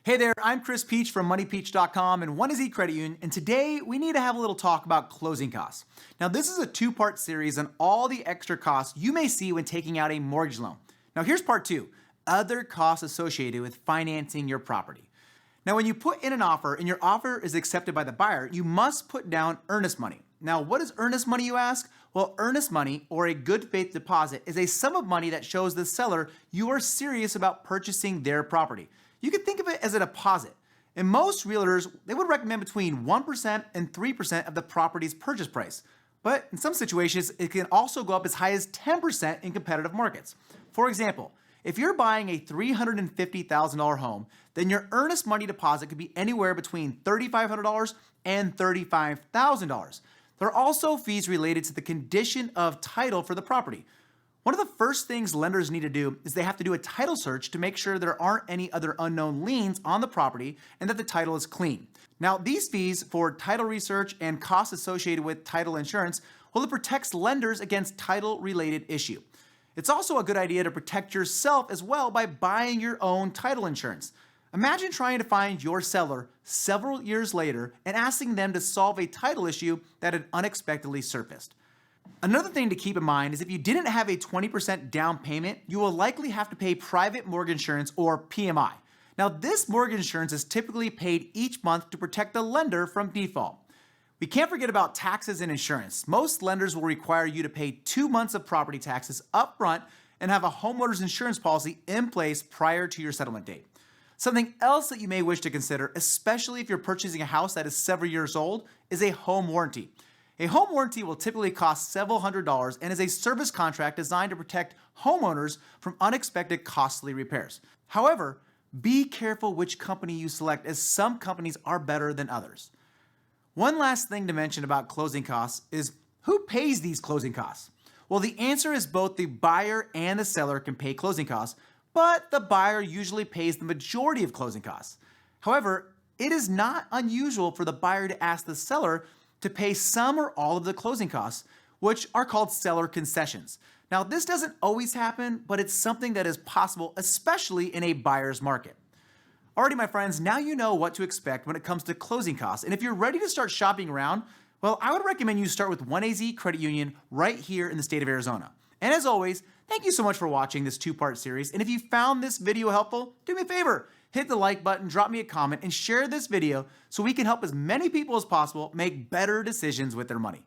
Hey there, I'm Chris Peach from MoneyPeach.com and One is E Credit Union, and today we need to have a little talk about closing costs. Now, this is a two-part series on all the extra costs you may see when taking out a mortgage loan. Now, here's part two, other costs associated with financing your property. Now, when you put in an offer and your offer is accepted by the buyer, you must put down earnest money. Now, what is earnest money, you ask? Well, earnest money, or a good faith deposit, is a sum of money that shows the seller you are serious about purchasing their property. You can think of it as a deposit. And most realtors, they would recommend between 1% and 3% of the property's purchase price. But in some situations, it can also go up as high as 10% in competitive markets. For example, if you're buying a $350,000 home, then your earnest money deposit could be anywhere between $3,500 and $35,000. There are also fees related to the condition of title for the property. One of the first things lenders need to do is they have to do a title search to make sure there aren't any other unknown liens on the property and that the title is clean. Now, these fees for title research and costs associated with title insurance, well, it protects lenders against title-related issue. It's also a good idea to protect yourself as well by buying your own title insurance. Imagine trying to find your seller several years later and asking them to solve a title issue that had unexpectedly surfaced. Another thing to keep in mind is if you didn't have a 20% down payment, you will likely have to pay private mortgage insurance or PMI. Now, this mortgage insurance is typically paid each month to protect the lender from default. We can't forget about taxes and insurance. Most lenders will require you to pay 2 months of property taxes up front and have a homeowner's insurance policy in place prior to your settlement date. Something else that you may wish to consider, especially if you're purchasing a house that is several years old, is a home warranty. A home warranty will typically cost several $100s and is a service contract designed to protect homeowners from unexpected costly repairs. However, be careful which company you select, as some companies are better than others. One last thing to mention about closing costs is who pays these closing costs? Well, the answer is both the buyer and the seller can pay closing costs, but the buyer usually pays the majority of closing costs. However, it is not unusual for the buyer to ask the seller to pay some or all of the closing costs, which are called seller concessions. Now, this doesn't always happen, but it's something that is possible, especially in a buyer's market. Alrighty, my friends, now you know what to expect when it comes to closing costs. And if you're ready to start shopping around, well, I would recommend you start with 1AZ Credit Union right here in the state of Arizona. And as always, thank you so much for watching this two-part series. And if you found this video helpful, do me a favor. Hit the like button, drop me a comment, and share this video so we can help as many people as possible make better decisions with their money.